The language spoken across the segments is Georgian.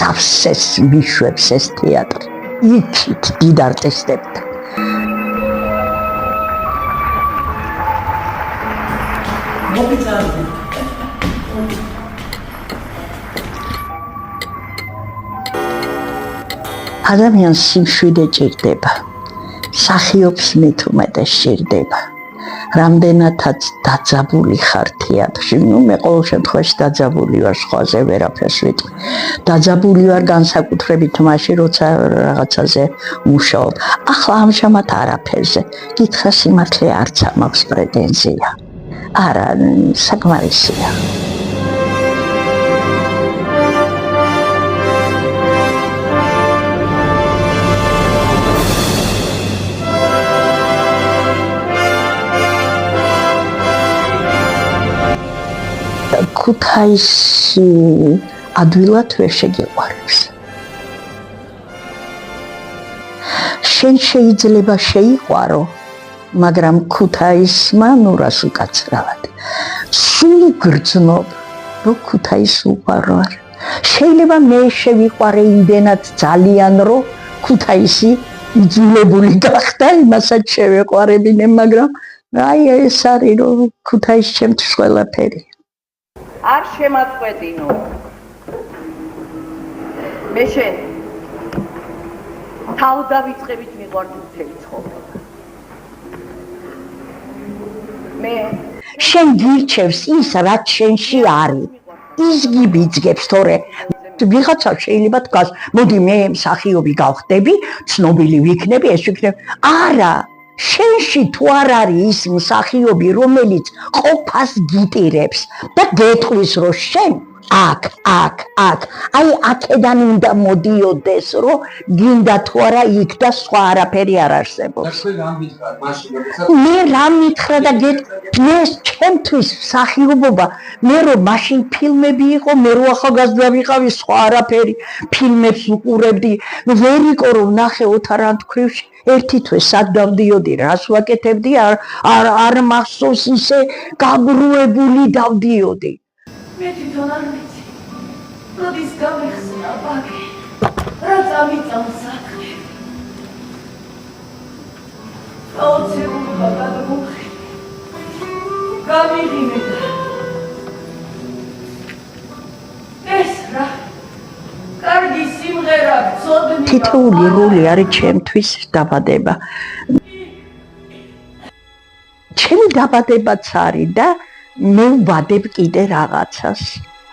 სავსეს მიშვებს ეს თეატრი, იქით დიდ არტისტებთან. ადამიანს სიმშვიდე ჭირდება, მსახიობს მით უმეტეს ჭირდება. რამდენადაც დაძაბული ხარ თეატრში, მე ყოველ შემთხვევაში დაძაბული ვარ, სხვაზე ვერაფერს ვიტყვი. დაძაბული ვარ განსაკუთრებით მაშინ, როცა რაღაცაზე მუშაობ. ახლა ამჟამად არაფერზე. გითხრა სიმართლე არც ამაქვს პრეტენზია. არა, საკმარისია. ქუთაისი ადვილად ვერ შეგიყვარებს. შენ შეიძლება შეიყვარო, მაგრამ ქუთაისმა ნუ რას უკაცრავად. სულ გრძნობ, რომ ქუთაისს უყვარო არ. შეიძლება მე შევიყვარე იმდენად ძალიან, რომ ქუთაისი იძულებული გახდა იმასაც შევეყვარებინე, მაგრამ აი ეს არის, რომ ქუთაისი ჩემთვის ყველაფერი. არ შემაწყვეტინო. მე შენ თავდავიწყებით მიყვარდი მთელი ცხოვრება. მე შენ გირჩევს ის, რაც შენში არის. ის გიბიძგებს, თორე ვიღაცა შეიძლება დგას, მოდი მე მსახიობი გავხდები, ცნობილი ვიქნები, ეს ვიქნები. არა, შენში თუ არ არის ის მსახიობი, რომელიც ყოფას გიტირებს და გეტყვის, რომ შენ აქ, აი აქედან უნდა მოდიოდეს, რომ გინდა თუ არა იქ და სხვა არაფერი არ არსებობს. მე რა მითხრა და მე ჩემთვის მსახიობობა, მე რომ მაშინ ფილმები იყო, მე რომ ახალგაზრდა ვიყავი, სხვა არაფერი, ფილმებს უყურებდი, ვერ იყო რომ ნახე ოთარ ანთქვრივში. ერთი თვე სად დავდიოდი, რას ვაკეთებდი, არ მახსოვს, ისე გაბრუებული დავდიოდი. მე თვითონ არ ვიცი, როდის გამიხსნა ბაკი, რა წამიწამს საქმე. გაოცებულობა გადმოხდი, გამიღიმე და ეს რა, კარგი სიმღერა, ცოდნი. თითოეული როლი არის ჩემთვის დაბადება. ჩემი დაბადებაც არის და მე ვბადებ კიდე რაღაცას.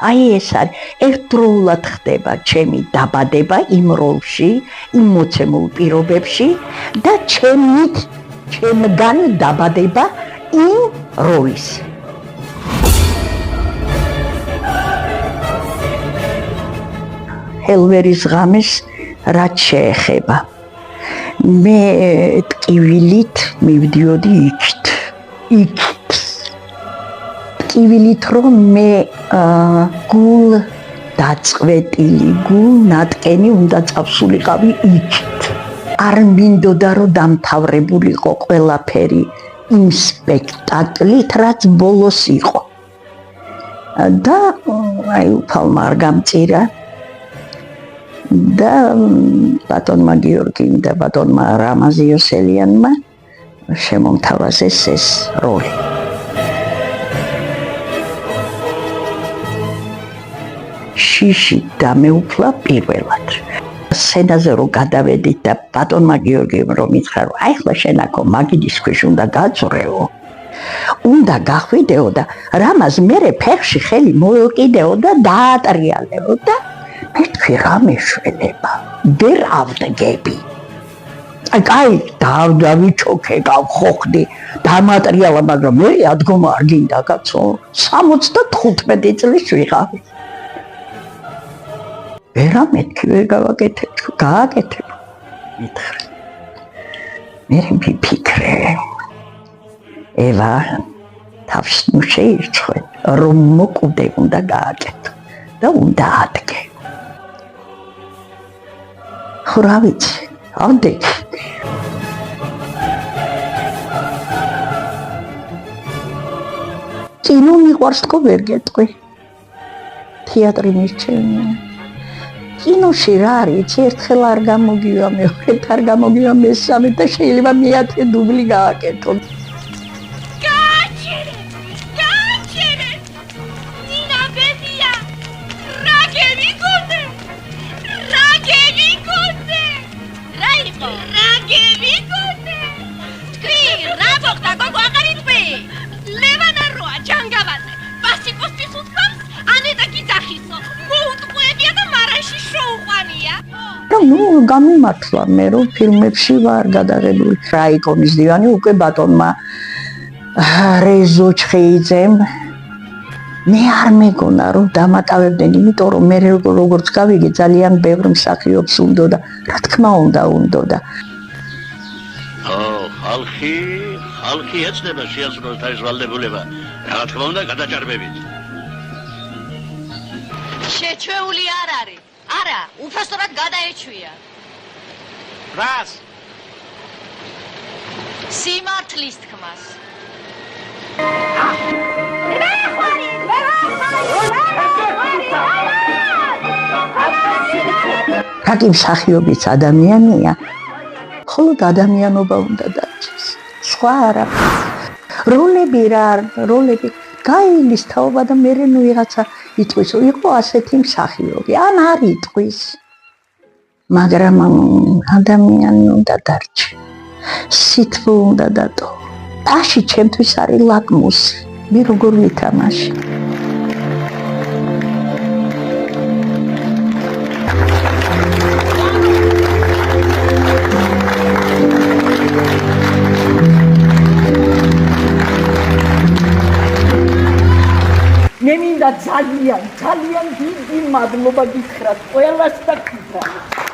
აი ეს არის, ერთდროულად ხდება ჩემი დაბადება იმ როლში, იმ მოცემულ პირობებში და ჩემგან დაბადება იმ როლის. ჰელვერის ღამეს რაც შეეხება. მე ტკივილით მივდიოდი იქით. ტკივილით რომ მე გულ დაწყვეტილი, გულ ნატკენი უნდა წავსულიყავი იქით. არ მინდოდა რომ დამთავრებულიყო ყველაფერი იმ სპექტაკლით, რაც ბოლოს იყო. და აი უფალმა არ გამწირა. და ბატონმა გიორგიმ და ბატონმა რამაზ იოსელიანმა შემომთავაზეს ეს როლი. შიში დამეუფლა პირველად. სცენაზე რომ გადავედით და ბატონმა გიორგიმ რომ მითხრა, რომ აი ხლა შენ აქ მაგიდის ქვეშ უნდა გაწვრეო. უნდა გახვიდეო და რამაზ მერე ფეხში ხელი მოეკიდეო და დაატრიალეო და მეთქვი რა მეშველება, ვერ ავდგები. აი, დავიჩოქე, გავხოხდი, დამატრიალა, მაგრამ მე ადგომა არ გინდა კაცო, 75 წლის ვიყავი. ვერა მეთქი ვერ გავაკეთებ, გააკეთებ. მითხრა. მე ვიფიქრე. ევა თავს ნუ შეირჩე, რომ მოკვდე უნდა გააკეთო და უნდა ადგე. ხო რა ვიცი, ავდექი. კინო მიყვარს თქო ვერ გეტყვი. თეატრი მირჩენია. კინოში რა არის? ერთხელ არ გამოგივა, მეორედ არ გამოგივა, მესამე და შეიძლება მეათე დუბლი გააკეთო. ნუ გამიმართლა მე რომ ფილმებში ვარ გადაღებული. რაიკონის დივანი უკვე ბატონმა რეზო ჩხეიძემ მე არ მეგონა რომ დამატავებდნენ, იმიტომ რომ მე როგორც გავიგე ძალიან ბევრ მსახიობს უნდა და რა თქმა უნდა. ხალხი ეცდება შეასრულოს თავის ვალდებულება, რა თქმა უნდა გადაჭარბებით. შეჩვეული არ არის. არა, უფასოდ გადაეჩვია. რას? სიმართლის თქმას. რაკი მსახიობიც ადამიანია, მხოლოდ ადამიანობა უნდა დარჩეს. სხვა არა. როლები გაილის თაობა და მერე ნუ ვიღაცა იტყვის, იყო ასეთი მსახიობი, ან არ იტყვის. მაგრამ ადამიანი უნდა დარჩე. სითბო უნდა დატო. აში ჩემთვის არის ლაკმუსი. მე როგორ ვითამაში. მე მინდა ძალიან დიდი მადლობა გითხრათ ყველას და გითხრათ.